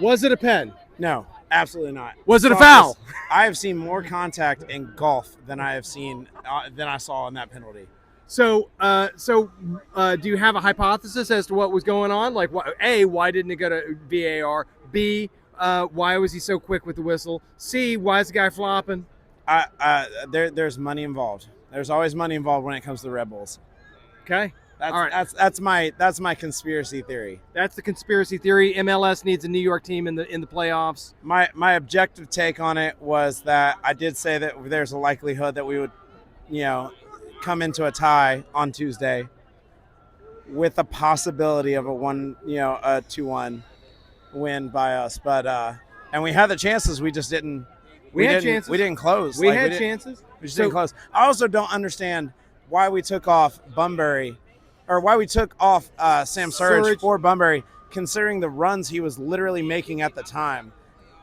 Was it a pen? No, absolutely not. Was it a foul? I have seen more contact in golf than I have seen than I saw in that penalty. So, do you have a hypothesis as to what was going on? Like, A, why didn't it go to VAR? B, why was he so quick with the whistle? C, why is the guy flopping? There's money involved. There's always money involved when it comes to the Red Bulls. Okay. All right. That's my conspiracy theory. That's the conspiracy theory. MLS needs a New York team in the playoffs. My objective take on it was that I did say that there's a likelihood that we would, come into a tie on Tuesday with a possibility of a 2-1 win by us. But and we had the chances, we just didn't. We had chances. We didn't close. We had chances. We just didn't close. I also don't understand why we took off Bunbury, or why we took off Sam Surridge for Bunbury, considering the runs he was literally making at the time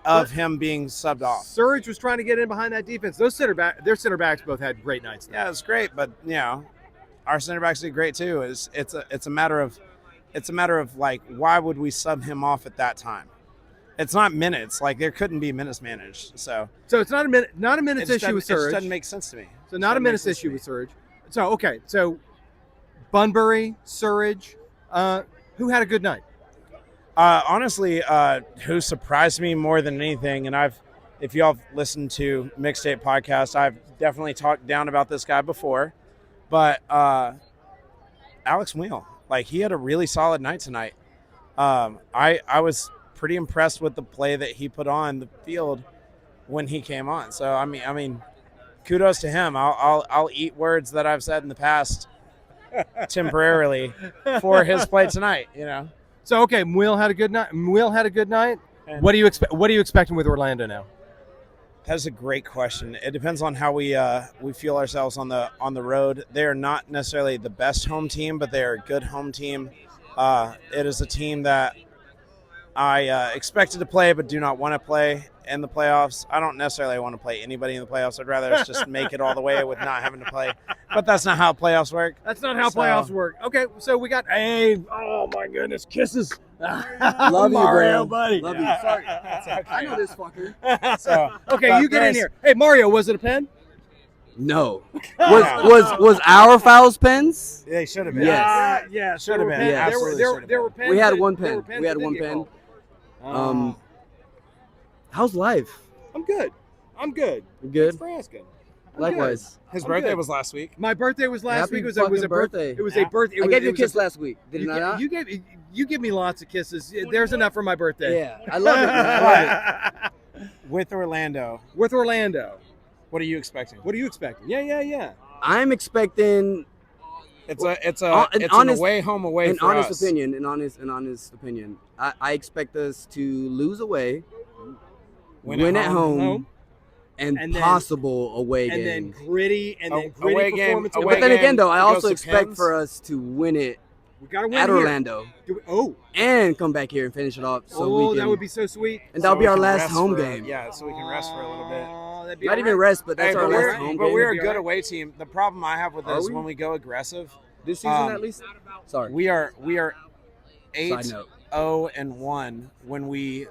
of him being subbed off. Surridge was trying to get in behind that defense. Their center backs both had great nights. Yeah, it's great, but our center backs did great too. It's a matter of like, why would we sub him off at that time? It's not minutes. Like, there couldn't be minutes managed. So it's not a minutes issue with Surridge. It doesn't make sense to me. So not a minutes issue with Surridge. So okay, so Bunbury, Surridge, who had a good night? Honestly, who surprised me more than anything, and if y'all have listened to Mixtape Podcast, I've definitely talked down about this guy before, but Alex Wheel, like, he had a really solid night tonight. I was pretty impressed with the play that he put on the field when he came on. So I mean, kudos to him. I'll eat words that I've said in the past temporarily for his play tonight. So okay, Will had a good night. And what do you expect? What are you expecting with Orlando now? That's a great question. It depends on how we feel ourselves on the road. They are not necessarily the best home team, but they are a good home team. It is a team that I expected to play but do not want to play in the playoffs. I don't necessarily want to play anybody in the playoffs. I'd rather us just make it all the way with not having to play. But that's not how playoffs work. That's not how playoffs work. Okay, so we got oh my goodness, kisses. Love you, Mario, bro. buddy. Love you. Sorry. Okay. I know this fucker. So okay, you get in here. Hey, Mario, was it a pen? No. Was our fouls pens? They should have been. Yes. Yeah, should have been. Yes. Absolutely. There were pens. We had one pen. We We had one pen. How's life? I'm good. You Thanks good? for asking. Likewise. His I'm birthday good. was last week. My birthday was last Happy week. It was fucking a birthday. It was Yeah. a birthday. I gave you a kiss last week. Did I not? You give me lots of kisses. There's enough for my birthday. Yeah. I love it. Man. I love it. With Orlando, With Orlando. what are you expecting? What are you expecting? Yeah. I'm expecting It's an an honest- away home away an for honest us. opinion. An honest opinion. I expect us to lose away, win at home, and And then- possible away And game. then gritty Away performance. game, over away But then there. again, though, I goes also to expect pins. for us to win it We gotta win at here. Orlando Oh, and come back here and finish it off. So we can, that would be so sweet. and that'll So be we our can last rest home for- game. Yeah, so we can rest for a little bit. That'd be Not all even right. rest, but that's Hey, our but last we're, home but game. we're a Be all good right. away team. The problem I have with Are this is we? when we go aggressive. This season, at least. Sorry. We are Side note. 8-0-1 when we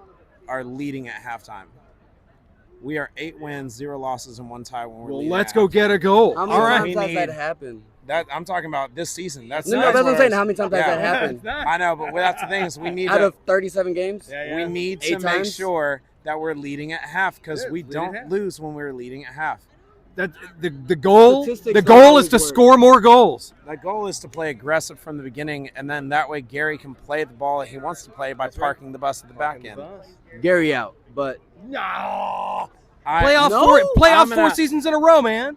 are leading at halftime. We are 8 wins, 0 losses, and 1 tie when we're Well, leading. let's at go halftime. get a goal. How All many right. times has We that need- happened? That I'm talking about this season. That's No, that's what I'm saying. How many times has Yeah. that happened? I know, but that's the thing is we need Out to of 37 games? we need to 8 make times? sure that we're leading at half because Yeah, we lead at don't half. lose when we're leading at half. That the goal. Statistics The don't goal always is to work. score more goals. The goal is to play aggressive from the beginning, and then that way Gary can play the ball that he wants to play by parking the bus at the back end. Gary out, but No. I- Playoff No, four. Playoff I'm gonna- 4 seasons in a row, man.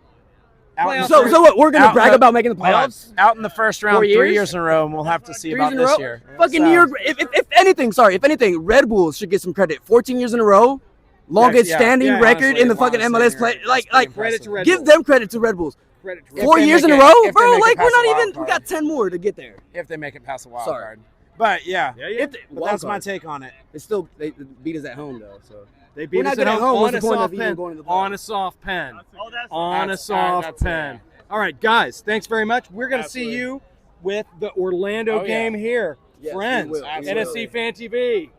out in the so first- what? We're gonna out brag the- about making the hold on. playoffs? Out in the first round 4 3 years? years in a row, and we'll have to see 3 about years in a this row? year. Fucking So- New York. If anything, Red Bulls should get some credit. 14 years in a row, longest Yeah, standing yeah, record honestly, in the fucking longest MLS standing play. record. That's Like, pretty Credit to Red give Bulls. them credit to Red Bulls. Credit to If 4 they years in make a it- row, if they bro. make it Like, we're past not the wild even. We card. got 10 more to get there. If they make it past the wild Sorry. card. But yeah, Yeah. but that's my take on it. It's still they beat us at home though. So They We're beat not us good at at home home. on What's a the point of soft even pen. going to the On playoffs? a soft pen. On a That's- soft that's it. pen. All right, guys. Thanks very much. We're gonna see Absolutely. you with the Orlando Oh, yeah. game here, Yes, we friends. will. We NSC will. Fan TV.